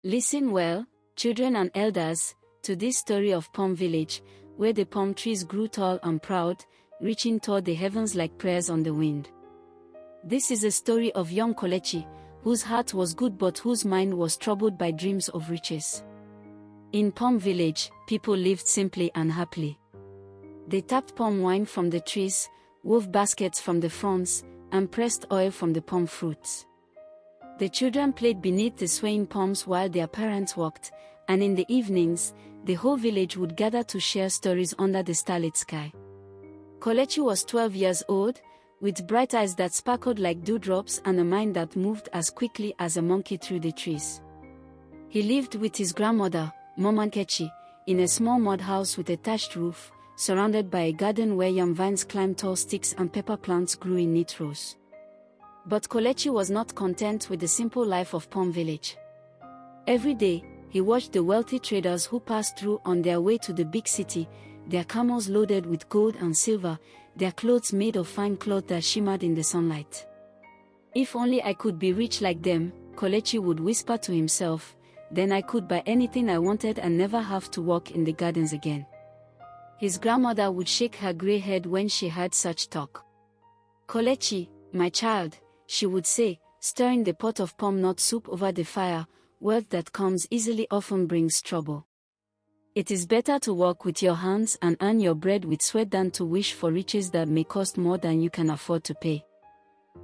Listen well, children and elders, to this story of Palm Village, where the palm trees grew tall and proud, reaching toward the heavens like prayers on the wind. This is a story of young Kelechi, whose heart was good but whose mind was troubled by dreams of riches. In Palm Village, people lived simply and happily. They tapped palm wine from the trees, wove baskets from the fronds, and pressed oil from the palm fruits. The children played beneath the swaying palms while their parents worked, and in the evenings, the whole village would gather to share stories under the starlit sky. Kelechi was 12 years old, with bright eyes that sparkled like dewdrops and a mind that moved as quickly as a monkey through the trees. He lived with his grandmother, Mama Kelechi, in a small mud house with a thatched roof, surrounded by a garden where yam vines climbed tall sticks and pepper plants grew in neat rows. But Kelechi was not content with the simple life of Palm Village. Every day, he watched the wealthy traders who passed through on their way to the big city, their camels loaded with gold and silver, their clothes made of fine cloth that shimmered in the sunlight. If only I could be rich like them, Kelechi would whisper to himself, then I could buy anything I wanted and never have to walk in the gardens again. His grandmother would shake her grey head when she heard such talk. Kelechi, my child, she would say, stirring the pot of palm nut soup over the fire, wealth that comes easily often brings trouble. It is better to work with your hands and earn your bread with sweat than to wish for riches that may cost more than you can afford to pay.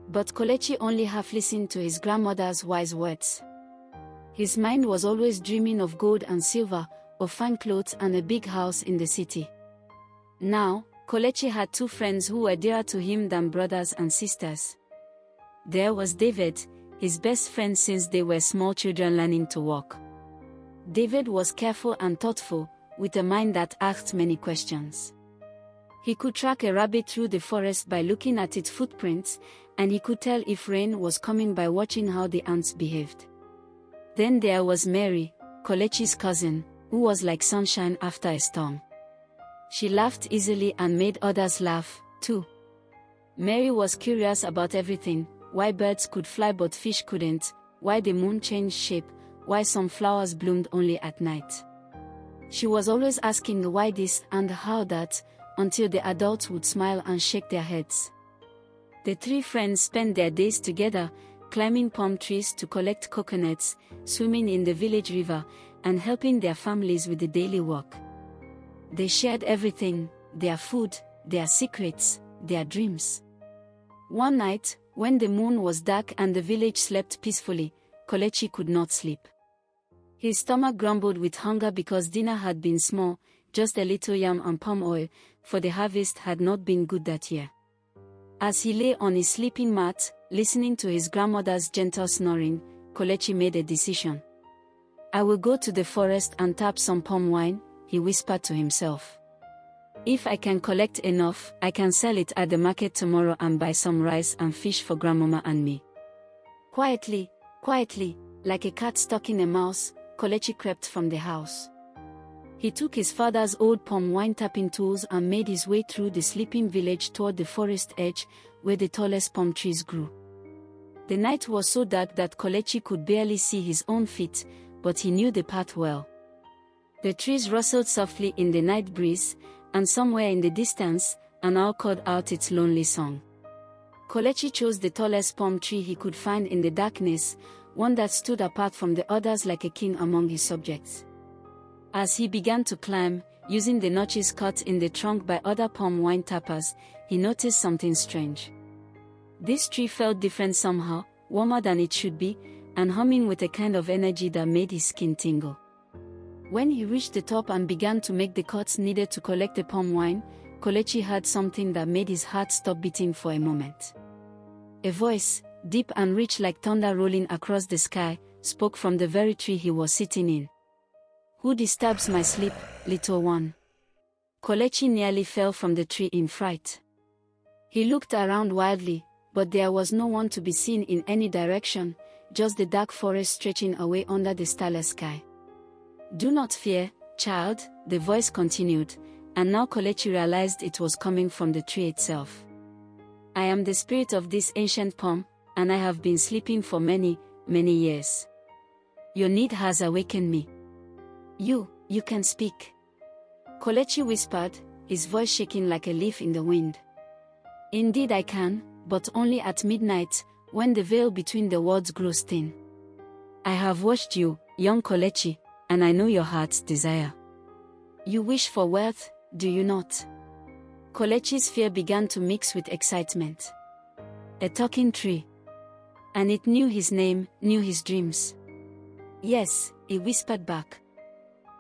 But Kelechi only half listened to his grandmother's wise words. His mind was always dreaming of gold and silver, of fine clothes and a big house in the city. Now, Kelechi had two friends who were dearer to him than brothers and sisters. There was David, his best friend since they were small children learning to walk. David was careful and thoughtful, with a mind that asked many questions. He could track a rabbit through the forest by looking at its footprints, and he could tell if rain was coming by watching how the ants behaved. Then there was Mary, Kelechi's cousin, who was like sunshine after a storm. She laughed easily and made others laugh, too. Mary was curious about everything, why birds could fly but fish couldn't, why the moon changed shape, why some flowers bloomed only at night. She was always asking why this and how that, until the adults would smile and shake their heads. The three friends spent their days together, climbing palm trees to collect coconuts, swimming in the village river, and helping their families with the daily work. They shared everything, their food, their secrets, their dreams. One night, when the moon was dark and the village slept peacefully, Kelechi could not sleep. His stomach grumbled with hunger because dinner had been small, just a little yam and palm oil, for the harvest had not been good that year. As he lay on his sleeping mat, listening to his grandmother's gentle snoring, Kelechi made a decision. I will go to the forest and tap some palm wine, he whispered to himself. If I can collect enough, I can sell it at the market tomorrow and buy some rice and fish for grandmama and me. Quietly, like a cat stalking a mouse, Kelechi crept from the house. He took his father's old palm wine tapping tools and made his way through the sleeping village toward the forest edge, where the tallest palm trees grew. The night was so dark that Kelechi could barely see his own feet, but he knew the path well. The trees rustled softly in the night breeze, and somewhere in the distance, an owl called out its lonely song. Kelechi chose the tallest palm tree he could find in the darkness, one that stood apart from the others like a king among his subjects. As he began to climb, using the notches cut in the trunk by other palm wine tappers, he noticed something strange. This tree felt different somehow, warmer than it should be, and humming with a kind of energy that made his skin tingle. When he reached the top and began to make the cuts needed to collect the palm wine, Kelechi heard something that made his heart stop beating for a moment. A voice, deep and rich like thunder rolling across the sky, spoke from the very tree he was sitting in. Who disturbs my sleep, little one? Kelechi nearly fell from the tree in fright. He looked around wildly, but there was no one to be seen in any direction, just the dark forest stretching away under the starless sky. Do not fear, child, the voice continued, and now Kelechi realized it was coming from the tree itself. I am the spirit of this ancient palm, and I have been sleeping for many, many years. your need has awakened me. You can speak. Kelechi whispered, his voice shaking like a leaf in the wind. Indeed I can, but only at midnight, when the veil between the words grows thin. I have watched you, young Kelechi, and I know your heart's desire. You wish for wealth, do you not? Kelechi's fear began to mix with excitement. A talking tree. And it knew his name, knew his dreams. Yes, he whispered back.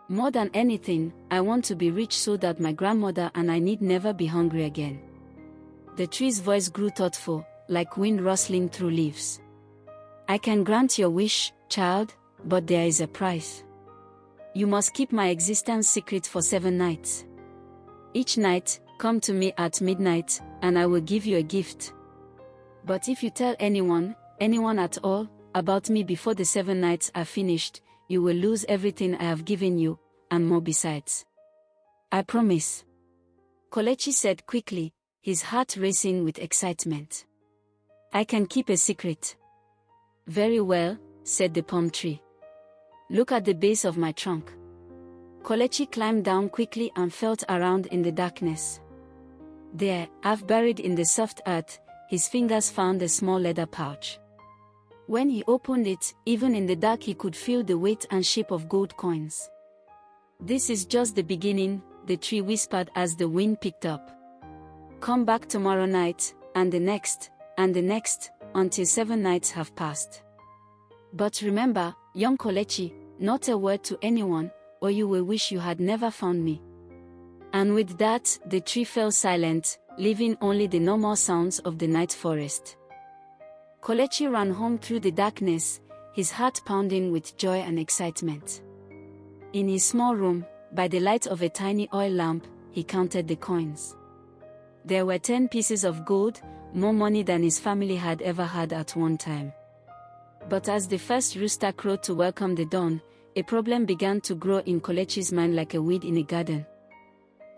More than anything, I want to be rich so that my grandmother and I need never be hungry again. The tree's voice grew thoughtful, like wind rustling through leaves. I can grant your wish, child, but there is a price. You must keep my existence secret for 7 nights. Each night, come to me at midnight, and I will give you a gift. But if you tell anyone at all, about me before the 7 nights are finished, you will lose everything I have given you, and more besides. I promise. Kelechi said quickly, his heart racing with excitement. I can keep a secret. Very well, said the palm tree. Look at the base of my trunk. Kelechi climbed down quickly and felt around in the darkness. There, half buried in the soft earth, his fingers found a small leather pouch. When he opened it, even in the dark he could feel the weight and shape of gold coins. This is just the beginning, the tree whispered as the wind picked up. Come back tomorrow night, and the next, until 7 nights have passed. But remember, young Kelechi, not a word to anyone, or you will wish you had never found me. And with that, the tree fell silent, leaving only the normal sounds of the night forest. Kelechi ran home through the darkness, his heart pounding with joy and excitement. In his small room, by the light of a tiny oil lamp, he counted the coins. There were 10 pieces of gold, more money than his family had ever had at one time. But as the first rooster crowed to welcome the dawn, a problem began to grow in Kelechi's mind like a weed in a garden.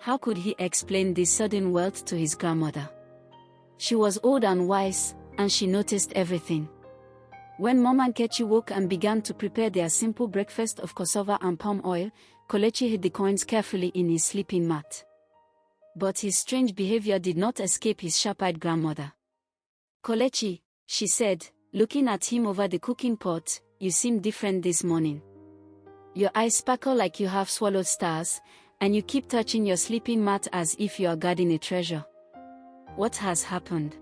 How could he explain this sudden wealth to his grandmother? She was old and wise, and she noticed everything. When Mom and Kelechi woke and began to prepare their simple breakfast of cassava and palm oil, Kelechi hid the coins carefully in his sleeping mat. But his strange behavior did not escape his sharp-eyed grandmother. Kelechi, she said, looking at him over the cooking pot, you seem different this morning. Your eyes sparkle like you have swallowed stars, and you keep touching your sleeping mat as if you are guarding a treasure. What has happened?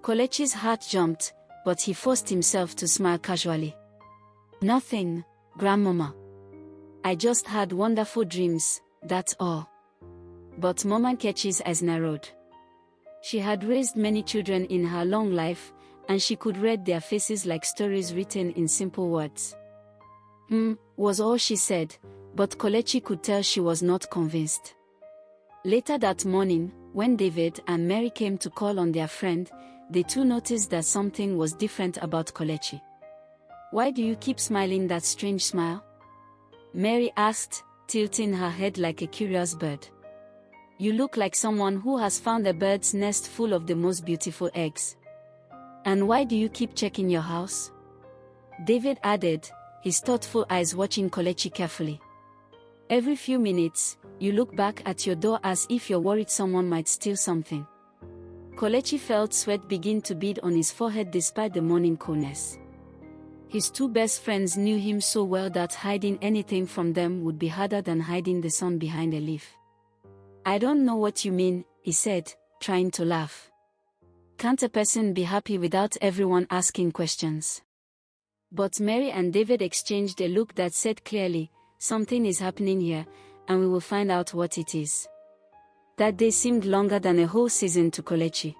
Kelechi's heart jumped, but he forced himself to smile casually. Nothing, Grandmama. I just had wonderful dreams, that's all. But Mama Kelechi's eyes narrowed. She had raised many children in her long life, and she could read their faces like stories written in simple words. Was all she said, but Kelechi could tell she was not convinced. Later that morning, when David and Mary came to call on their friend, they too noticed that something was different about Kelechi. Why do you keep smiling that strange smile? Mary asked, tilting her head like a curious bird. You look like someone who has found a bird's nest full of the most beautiful eggs. And why do you keep checking your house? David added, his thoughtful eyes watching Kelechi carefully. Every few minutes, you look back at your door as if you're worried someone might steal something. Kelechi felt sweat begin to bead on his forehead despite the morning coolness. His 2 best friends knew him so well that hiding anything from them would be harder than hiding the sun behind a leaf. I don't know what you mean, he said, trying to laugh. Can't a person be happy without everyone asking questions? But Mary and David exchanged a look that said clearly, something is happening here, and we will find out what it is. That day seemed longer than a whole season to Kelechi.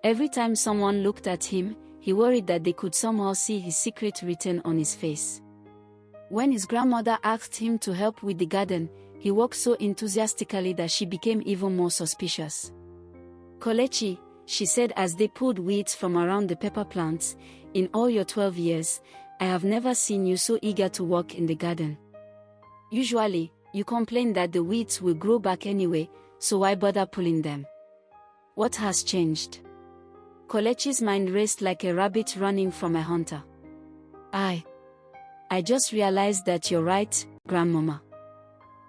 Every time someone looked at him, he worried that they could somehow see his secret written on his face. When his grandmother asked him to help with the garden, he worked so enthusiastically that she became even more suspicious. Kelechi, she said as they pulled weeds from around the pepper plants, in all your 12 years, I have never seen you so eager to work in the garden. Usually, you complain that the weeds will grow back anyway, so why bother pulling them? What has changed? Kelechi's mind raced like a rabbit running from a hunter. I just realized that you're right, Grandmama.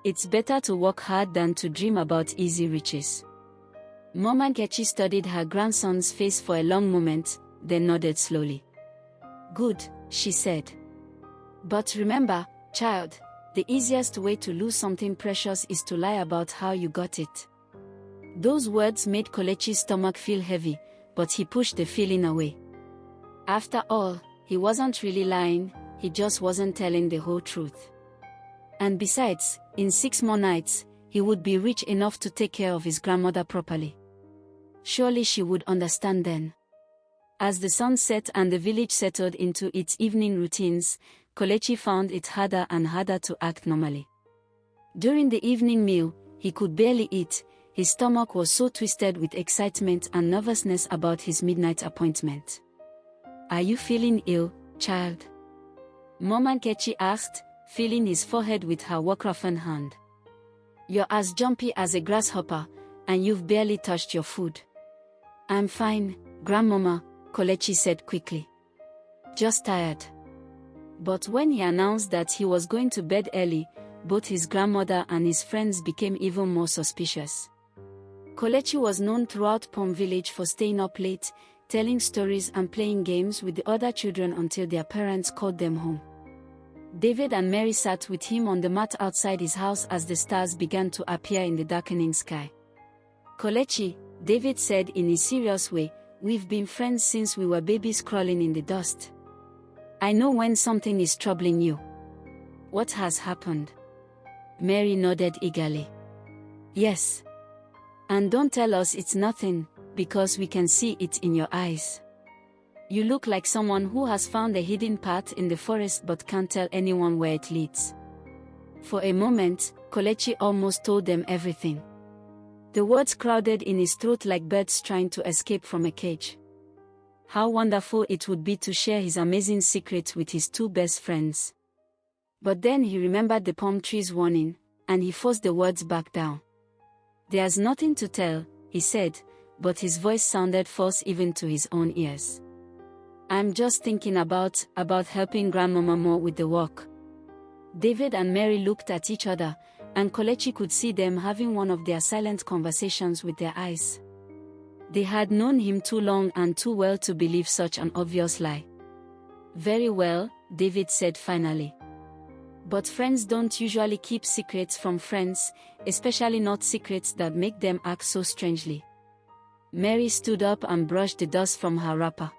It's better to work hard than to dream about easy riches. Mama Kelechi studied her grandson's face for a long moment, then nodded slowly. Good, she said. But remember, child, the easiest way to lose something precious is to lie about how you got it. Those words made Kelechi's stomach feel heavy, but he pushed the feeling away. After all, he wasn't really lying, he just wasn't telling the whole truth. And besides, in 6 more nights, he would be rich enough to take care of his grandmother properly. Surely she would understand then. As the sun set and the village settled into its evening routines, Kelechi found it harder and harder to act normally. During the evening meal, he could barely eat, his stomach was so twisted with excitement and nervousness about his midnight appointment. Are you feeling ill, child? Mama Kelechi asked, feeling his forehead with her work-roughened hand. You're as jumpy as a grasshopper, and you've barely touched your food. I'm fine, Grandmama, Kelechi said quickly. Just tired. But when he announced that he was going to bed early, both his grandmother and his friends became even more suspicious. Kelechi was known throughout Pom village for staying up late, telling stories and playing games with the other children until their parents called them home. David and Mary sat with him on the mat outside his house as the stars began to appear in the darkening sky. Kelechi, David said in a serious way, we've been friends since we were babies crawling in the dust. I know when something is troubling you. What has happened? Mary nodded eagerly. Yes. And don't tell us it's nothing, because we can see it in your eyes. You look like someone who has found a hidden path in the forest but can't tell anyone where it leads. For a moment, Kelechi almost told them everything. The words crowded in his throat like birds trying to escape from a cage. How wonderful it would be to share his amazing secret with his 2 best friends. But then he remembered the palm tree's warning, and he forced the words back down. There's nothing to tell, he said, but his voice sounded false even to his own ears. I'm just thinking about helping Grandmama more with the work. David and Mary looked at each other, and Kelechi could see them having one of their silent conversations with their eyes. They had known him too long and too well to believe such an obvious lie. Very well, David said finally. But friends don't usually keep secrets from friends, especially not secrets that make them act so strangely. Mary stood up and brushed the dust from her wrapper.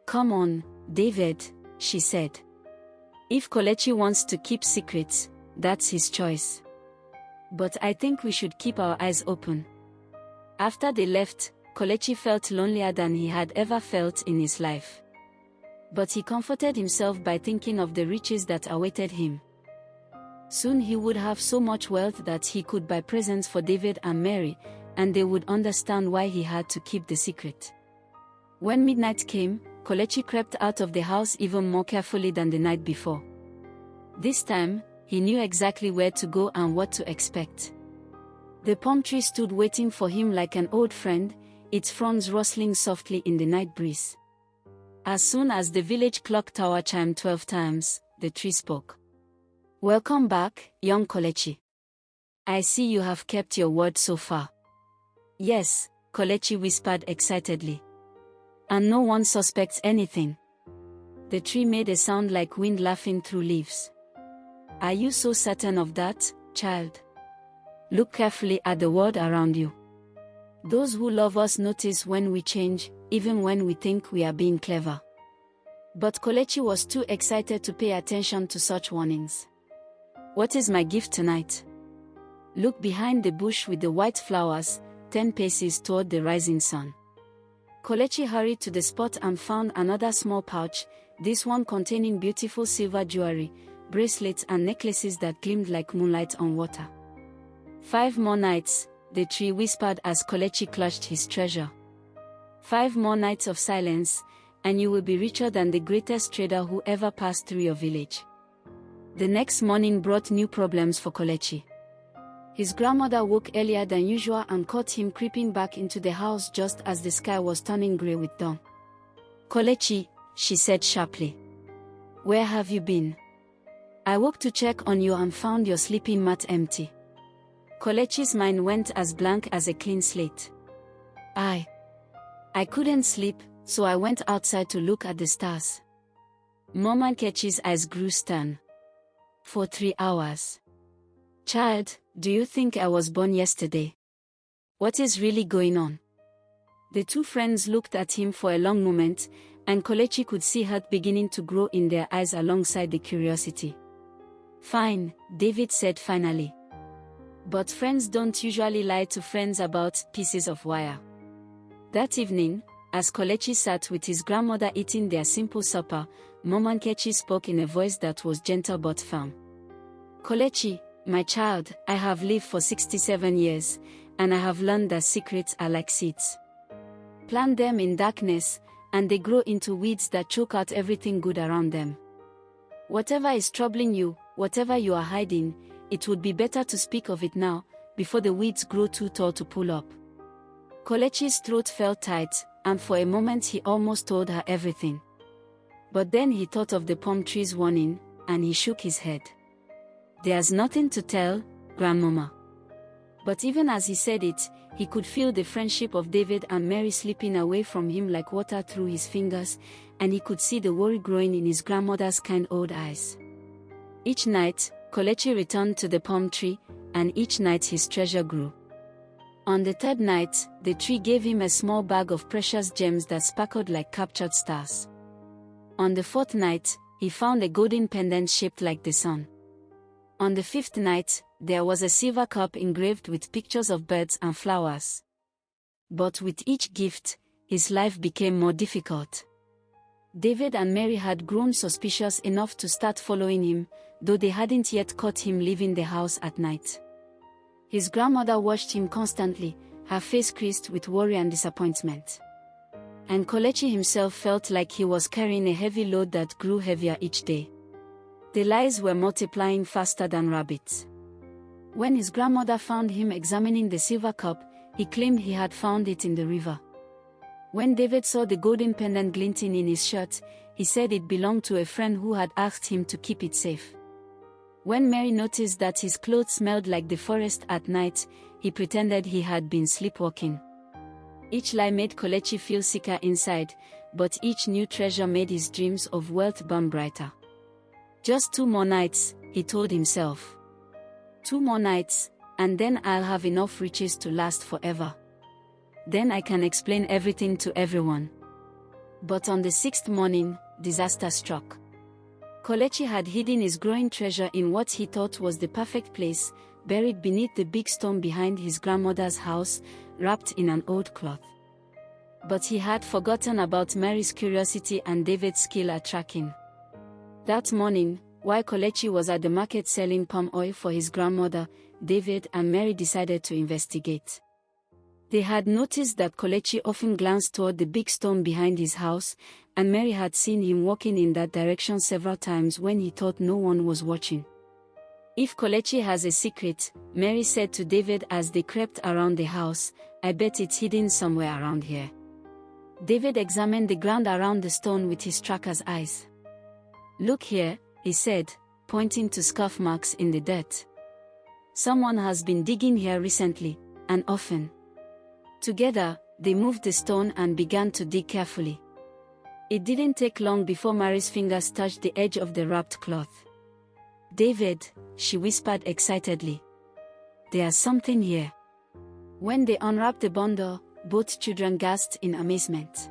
Come on, David, she said. If Kelechi wants to keep secrets, that's his choice. But I think we should keep our eyes open. After they left, Kelechi felt lonelier than he had ever felt in his life. But he comforted himself by thinking of the riches that awaited him. Soon he would have so much wealth that he could buy presents for David and Mary, and they would understand why he had to keep the secret. When midnight came, Kelechi crept out of the house even more carefully than the night before. This time, he knew exactly where to go and what to expect. The palm tree stood waiting for him like an old friend, its fronds rustling softly in the night breeze. As soon as the village clock tower chimed 12 times, the tree spoke. Welcome back, young Kelechi. I see you have kept your word so far. Yes, Kelechi whispered excitedly. And no one suspects anything. The tree made a sound like wind laughing through leaves. Are you so certain of that, child? Look carefully at the world around you. Those who love us notice when we change, even when we think we are being clever. But Kelechi was too excited to pay attention to such warnings. What is my gift tonight? Look behind the bush with the white flowers, 10 paces toward the rising sun. Kelechi hurried to the spot and found another small pouch, this one containing beautiful silver jewelry, bracelets and necklaces that gleamed like moonlight on water. 5 more nights, the tree whispered as Kelechi clutched his treasure. 5 more nights of silence, and you will be richer than the greatest trader who ever passed through your village. The next morning brought new problems for Kelechi. His grandmother woke earlier than usual and caught him creeping back into the house just as the sky was turning grey with dawn. Kelechi, she said sharply. Where have you been? I woke to check on you and found your sleeping mat empty. Kelechi's mind went as blank as a clean slate. I couldn't sleep, so I went outside to look at the stars. Mama Kelechi's eyes grew stern. For 3 hours. Child, do you think I was born yesterday? What is really going on? The two friends looked at him for a long moment, and Kelechi could see hurt beginning to grow in their eyes alongside the curiosity. Fine, David said finally. But friends don't usually lie to friends about pieces of wire. That evening, as Kelechi sat with his grandmother eating their simple supper, Mama Kelechi spoke in a voice that was gentle but firm. Kelechi, my child, I have lived for 67 years, and I have learned that secrets are like seeds. Plant them in darkness, and they grow into weeds that choke out everything good around them. Whatever is troubling you, whatever you are hiding, it would be better to speak of it now, before the weeds grow too tall to pull up. Kelechi's throat felt tight, and for a moment he almost told her everything. But then he thought of the palm tree's warning, and he shook his head. There's nothing to tell, Grandmama. But even as he said it, he could feel the friendship of David and Mary slipping away from him like water through his fingers, and he could see the worry growing in his grandmother's kind old eyes. Each night, Kelechi returned to the palm tree, and each night his treasure grew. On the third night, the tree gave him a small bag of precious gems that sparkled like captured stars. On the fourth night, he found a golden pendant shaped like the sun. On the fifth night, there was a silver cup engraved with pictures of birds and flowers. But with each gift, his life became more difficult. David and Mary had grown suspicious enough to start following him, though they hadn't yet caught him leaving the house at night. His grandmother watched him constantly, her face creased with worry and disappointment. And Kelechi himself felt like he was carrying a heavy load that grew heavier each day. The lies were multiplying faster than rabbits. When his grandmother found him examining the silver cup, he claimed he had found it in the river. When David saw the golden pendant glinting in his shirt, he said it belonged to a friend who had asked him to keep it safe. When Mary noticed that his clothes smelled like the forest at night, he pretended he had been sleepwalking. Each lie made Kelechi feel sicker inside, but each new treasure made his dreams of wealth burn brighter. Just 2 more nights, he told himself. 2 more nights, and then I'll have enough riches to last forever. Then I can explain everything to everyone. But on the 6th morning, disaster struck. Kelechi had hidden his growing treasure in what he thought was the perfect place, buried beneath the big stone behind his grandmother's house, wrapped in an old cloth. But he had forgotten about Mary's curiosity and David's skill at tracking. That morning, while Kelechi was at the market selling palm oil for his grandmother, David and Mary decided to investigate. They had noticed that Kelechi often glanced toward the big stone behind his house, and Mary had seen him walking in that direction several times when he thought no one was watching. If Kelechi has a secret, Mary said to David as they crept around the house, I bet it's hidden somewhere around here. David examined the ground around the stone with his tracker's eyes. Look here, he said, pointing to scuff marks in the dirt. Someone has been digging here recently, and often. Together, they moved the stone and began to dig carefully. It didn't take long before Mary's fingers touched the edge of the wrapped cloth. David, she whispered excitedly. There's something here. When they unwrapped the bundle, both children gasped in amazement.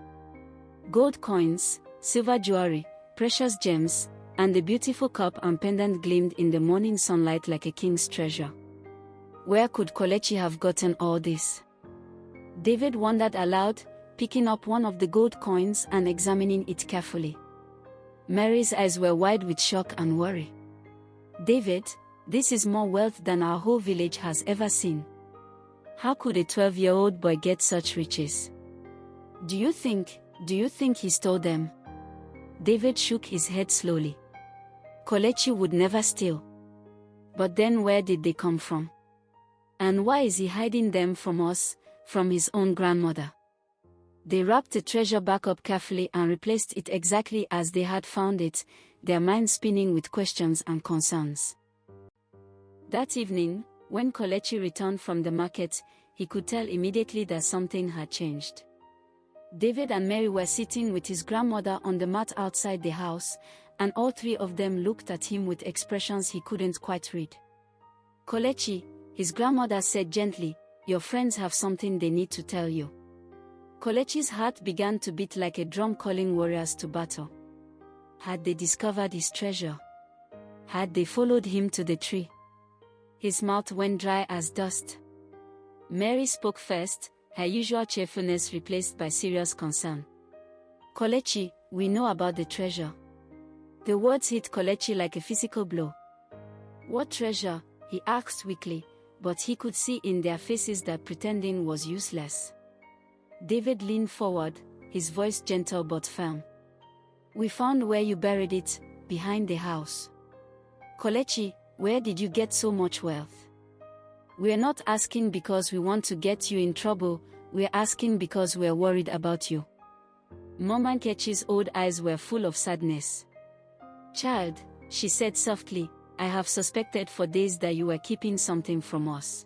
Gold coins, silver jewelry, precious gems, and the beautiful cup and pendant gleamed in the morning sunlight like a king's treasure. Where could Kelechi have gotten all this? David wondered aloud, picking up one of the gold coins and examining it carefully. Mary's eyes were wide with shock and worry. David, this is more wealth than our whole village has ever seen. How could a 12-year-old boy get such riches? Do you think he stole them? David shook his head slowly. Kelechi would never steal. But then where did they come from? And why is he hiding them from us, from his own grandmother? They wrapped the treasure back up carefully and replaced it exactly as they had found it, their minds spinning with questions and concerns. That evening, when Kelechi returned from the market, he could tell immediately that something had changed. David and Mary were sitting with his grandmother on the mat outside the house, and all three of them looked at him with expressions he couldn't quite read. "Kelechi," his grandmother said gently, "your friends have something they need to tell you." Kelechi's heart began to beat like a drum calling warriors to battle. Had they discovered his treasure? Had they followed him to the tree? His mouth went dry as dust. Mary spoke first, her usual cheerfulness replaced by serious concern. "Kelechi, we know about the treasure." The words hit Kelechi like a physical blow. "What treasure?" he asked weakly, but he could see in their faces that pretending was useless. David leaned forward, his voice gentle but firm. "We found where you buried it, behind the house." "Kelechi, where did you get so much wealth?" "We're not asking because we want to get you in trouble, we're asking because we're worried about you." Mama Nkechi's old eyes were full of sadness. "Child," she said softly, "I have suspected for days that you were keeping something from us.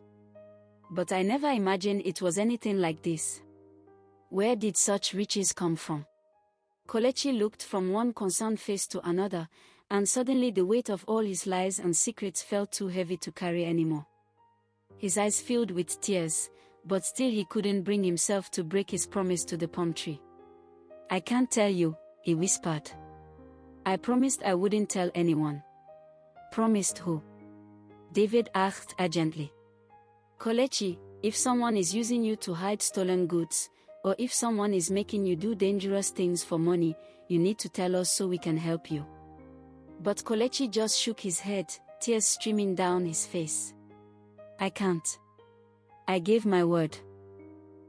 But I never imagined it was anything like this. Where did such riches come from?" Kelechi looked from one concerned face to another, and suddenly the weight of all his lies and secrets felt too heavy to carry anymore. His eyes filled with tears, but still he couldn't bring himself to break his promise to the palm tree. "I can't tell you," he whispered. "I promised I wouldn't tell anyone." "Promised who?" David asked urgently. "Kelechi, if someone is using you to hide stolen goods, or if someone is making you do dangerous things for money, you need to tell us so we can help you." But Kelechi just shook his head, tears streaming down his face. "I can't. I gave my word.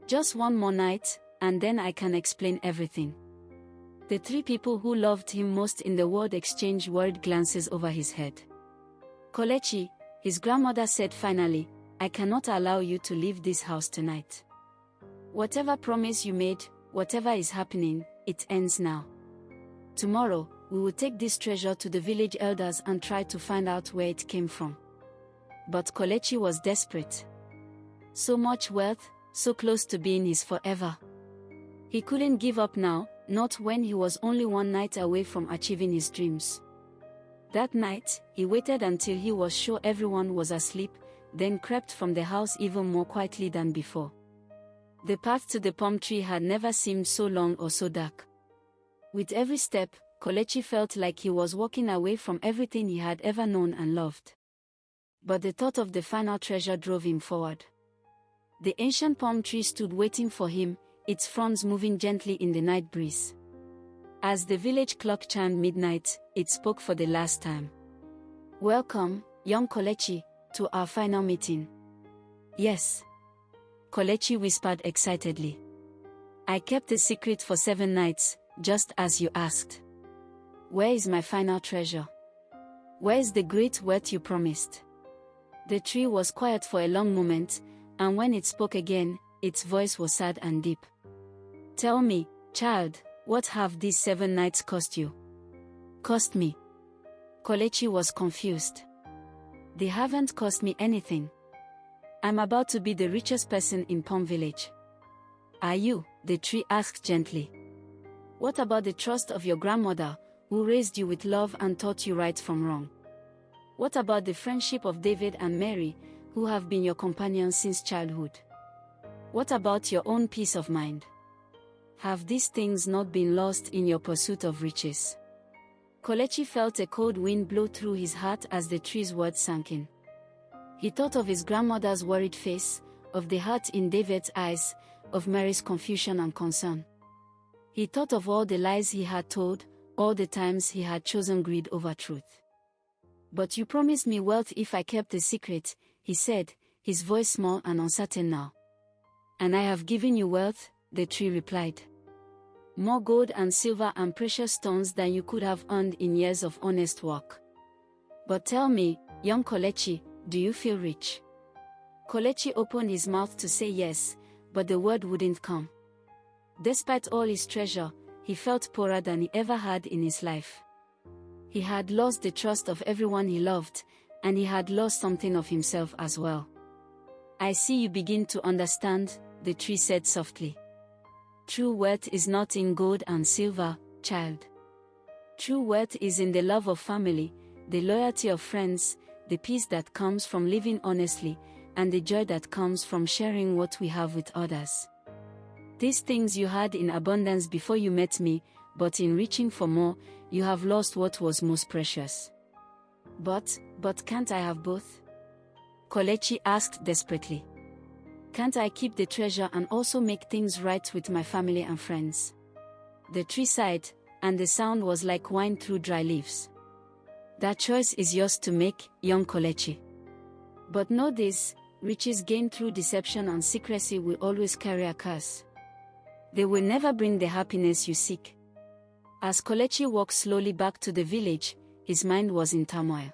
Just one more night, and then I can explain everything." The three people who loved him most in the world exchanged worried glances over his head. "Kelechi," his grandmother said finally, "I cannot allow you to leave this house tonight. Whatever promise you made, whatever is happening, it ends now. Tomorrow, we will take this treasure to the village elders and try to find out where it came from." But Kelechi was desperate. So much wealth, so close to being his forever. He couldn't give up now, not when he was only one night away from achieving his dreams. That night, he waited until he was sure everyone was asleep, then crept from the house even more quietly than before. The path to the palm tree had never seemed so long or so dark. With every step, Kelechi felt like he was walking away from everything he had ever known and loved. But the thought of the final treasure drove him forward. The ancient palm tree stood waiting for him, its fronds moving gently in the night breeze. As the village clock chimed midnight, it spoke for the last time. "Welcome, young Kelechi, to our final meeting." "Yes," Kelechi whispered excitedly. "I kept the secret for 7 nights, just as you asked. Where is my final treasure? Where is the great wealth you promised?" The tree was quiet for a long moment, and when it spoke again, its voice was sad and deep. "Tell me, child, what have these 7 nights cost you?" "Cost me?" Kelechi was confused. "They haven't cost me anything. I'm about to be the richest person in Palm Village." "Are you?" the tree asked gently. "What about the trust of your grandmother, who raised you with love and taught you right from wrong? What about the friendship of David and Mary, who have been your companions since childhood? What about your own peace of mind? Have these things not been lost in your pursuit of riches?" Kelechi felt a cold wind blow through his heart as the tree's words sank in. He thought of his grandmother's worried face, of the hurt in David's eyes, of Mary's confusion and concern. He thought of all the lies he had told, all the times he had chosen greed over truth. "But you promised me wealth if I kept the secret," he said, his voice small and uncertain now. "And I have given you wealth," the tree replied. "More gold and silver and precious stones than you could have earned in years of honest work. But tell me, young Kelechi, do you feel rich?" Kelechi opened his mouth to say yes, but the word wouldn't come. Despite all his treasure, he felt poorer than he ever had in his life. He had lost the trust of everyone he loved, and he had lost something of himself as well. "I see you begin to understand," the tree said softly. "True worth is not in gold and silver, child. True worth is in the love of family, the loyalty of friends, the peace that comes from living honestly, and the joy that comes from sharing what we have with others. These things you had in abundance before you met me, but in reaching for more, you have lost what was most precious." But can't I have both?" Kelechi asked desperately. "Can't I keep the treasure and also make things right with my family and friends?" The tree sighed, and the sound was like wine through dry leaves. "That choice is yours to make, young Kelechi. But know this, riches gained through deception and secrecy will always carry a curse. They will never bring the happiness you seek." As Kelechi walked slowly back to the village, his mind was in turmoil.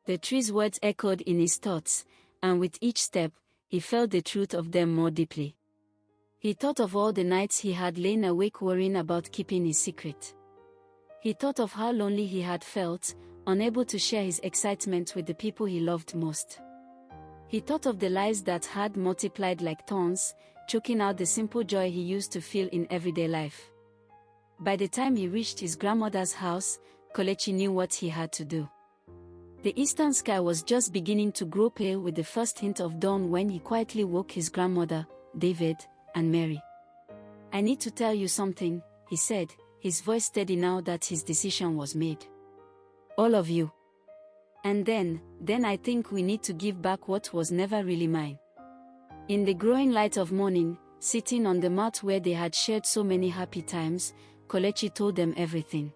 The tree's words echoed in his thoughts, and with each step, he felt the truth of them more deeply. He thought of all the nights he had lain awake worrying about keeping his secret. He thought of how lonely he had felt, unable to share his excitement with the people he loved most. He thought of the lies that had multiplied like thorns, choking out the simple joy he used to feel in everyday life. By the time he reached his grandmother's house, Kelechi knew what he had to do. The eastern sky was just beginning to grow pale with the first hint of dawn when he quietly woke his grandmother, David, and Mary. "I need to tell you something," he said, his voice steady now that his decision was made. "All of you. And then I think we need to give back what was never really mine." In the growing light of morning, sitting on the mat where they had shared so many happy times, Kelechi told them everything.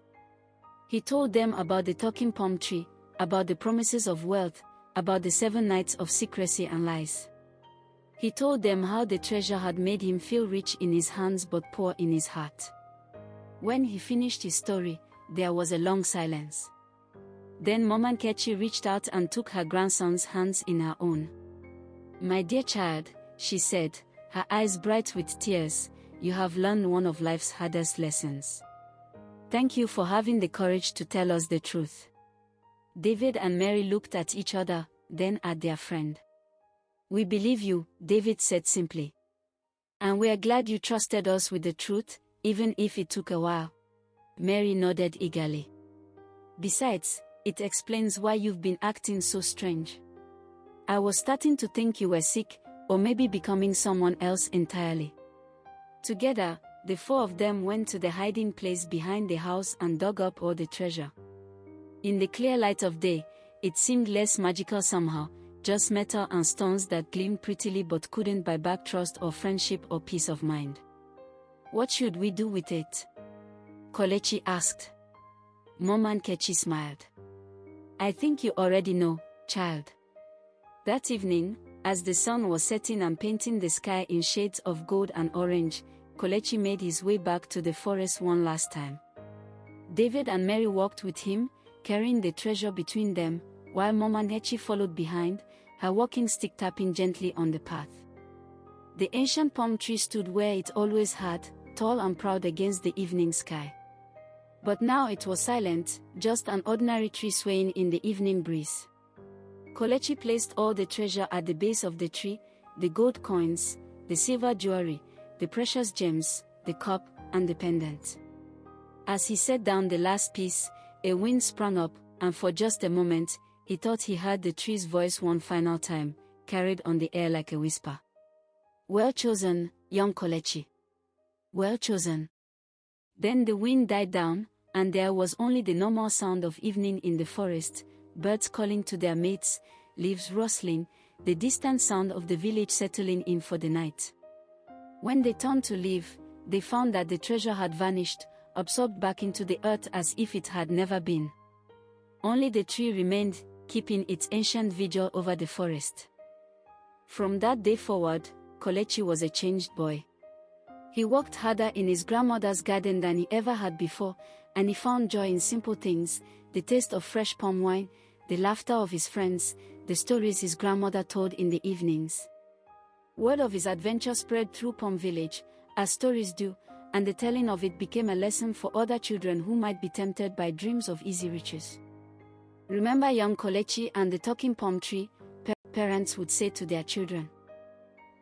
He told them about the talking palm tree, about the promises of wealth, about the 7 nights of secrecy and lies. He told them how the treasure had made him feel rich in his hands but poor in his heart. When he finished his story, there was a long silence. Then Mama Kelechi reached out and took her grandson's hands in her own. "My dear child," she said, her eyes bright with tears, "you have learned one of life's hardest lessons. Thank you for having the courage to tell us the truth." David and Mary looked at each other, then at their friend. "We believe you," David said simply. "And we are glad you trusted us with the truth, even if it took a while." Mary nodded eagerly. "Besides, it explains why you've been acting so strange. I was starting to think you were sick, or maybe becoming someone else entirely." Together, the 4 of them went to the hiding place behind the house and dug up all the treasure. In the clear light of day, it seemed less magical somehow, just metal and stones that gleamed prettily but couldn't buy back trust or friendship or peace of mind. "What should we do with it?" Kelechi asked. Mama Kelechi smiled. "I think you already know, child." That evening, as the sun was setting and painting the sky in shades of gold and orange, Kelechi made his way back to the forest one last time. David and Mary walked with him, carrying the treasure between them, while Mama Kelechi followed behind, her walking stick tapping gently on the path. The ancient palm tree stood where it always had, tall and proud against the evening sky. But now it was silent, just an ordinary tree swaying in the evening breeze. Kelechi placed all the treasure at the base of the tree, the gold coins, the silver jewelry, the precious gems, the cup, and the pendant. As he set down the last piece, a wind sprang up, and for just a moment, he thought he heard the tree's voice one final time, carried on the air like a whisper. "Well chosen, young Kelechi. Well chosen." Then the wind died down, and there was only the normal sound of evening in the forest, birds calling to their mates, leaves rustling, the distant sound of the village settling in for the night. When they turned to leave, they found that the treasure had vanished, absorbed back into the earth as if it had never been. Only the tree remained, keeping its ancient vigil over the forest. From that day forward, Kelechi was a changed boy. He worked harder in his grandmother's garden than he ever had before, and he found joy in simple things, the taste of fresh palm wine, the laughter of his friends, the stories his grandmother told in the evenings. Word of his adventure spread through Palm Village, as stories do, and the telling of it became a lesson for other children who might be tempted by dreams of easy riches. Remember young Kelechi and the talking palm tree, parents would say to their children.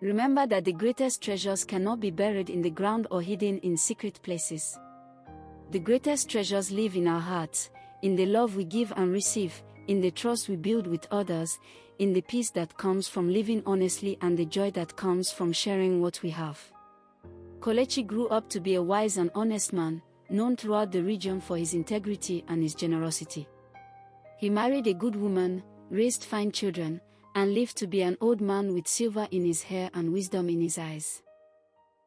Remember that the greatest treasures cannot be buried in the ground or hidden in secret places. The greatest treasures live in our hearts, in the love we give and receive, in the trust we build with others, in the peace that comes from living honestly and the joy that comes from sharing what we have. Kelechi grew up to be a wise and honest man, known throughout the region for his integrity and his generosity. He married a good woman, raised fine children, and lived to be an old man with silver in his hair and wisdom in his eyes.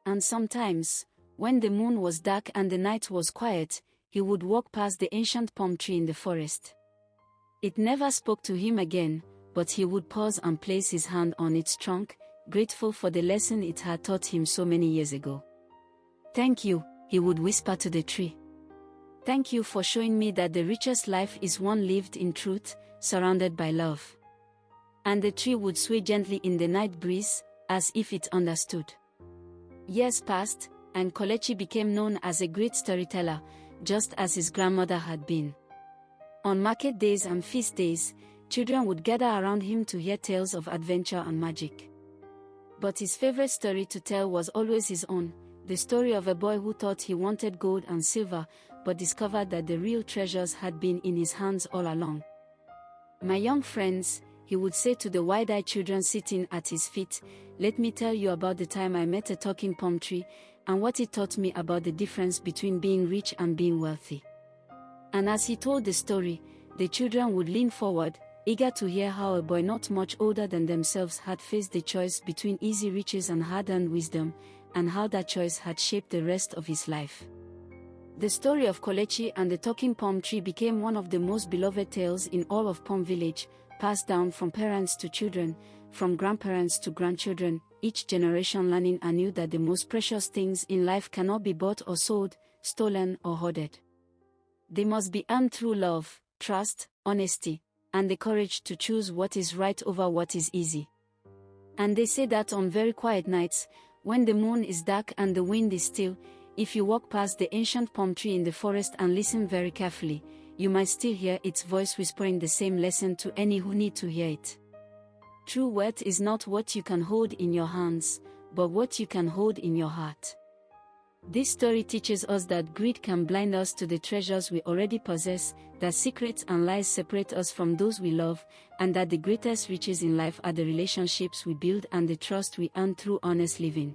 And sometimes, when the moon was dark and the night was quiet, he would walk past the ancient palm tree in the forest. It never spoke to him again, but he would pause and place his hand on its trunk, grateful for the lesson it had taught him so many years ago. "Thank you," he would whisper to the tree. "Thank you for showing me that the richest life is one lived in truth, surrounded by love." And the tree would sway gently in the night breeze, as if it understood. Years passed, and Kelechi became known as a great storyteller, just as his grandmother had been. On market days and feast days, children would gather around him to hear tales of adventure and magic. But his favorite story to tell was always his own, the story of a boy who thought he wanted gold and silver, but discovered that the real treasures had been in his hands all along. "My young friends," he would say to the wide-eyed children sitting at his feet, "let me tell you about the time I met a talking palm tree, and what it taught me about the difference between being rich and being wealthy." And as he told the story, the children would lean forward, eager to hear how a boy not much older than themselves had faced the choice between easy riches and hard-earned wisdom, and how that choice had shaped the rest of his life. The story of Kelechi and the talking palm tree became one of the most beloved tales in all of Palm Village, passed down from parents to children, from grandparents to grandchildren, each generation learning anew that the most precious things in life cannot be bought or sold, stolen or hoarded. They must be earned through love, trust, honesty, and the courage to choose what is right over what is easy. And they say that on very quiet nights, when the moon is dark and the wind is still, if you walk past the ancient palm tree in the forest and listen very carefully, you might still hear its voice whispering the same lesson to any who need to hear it. True wealth is not what you can hold in your hands, but what you can hold in your heart. This story teaches us that greed can blind us to the treasures we already possess, that secrets and lies separate us from those we love, and that the greatest riches in life are the relationships we build and the trust we earn through honest living.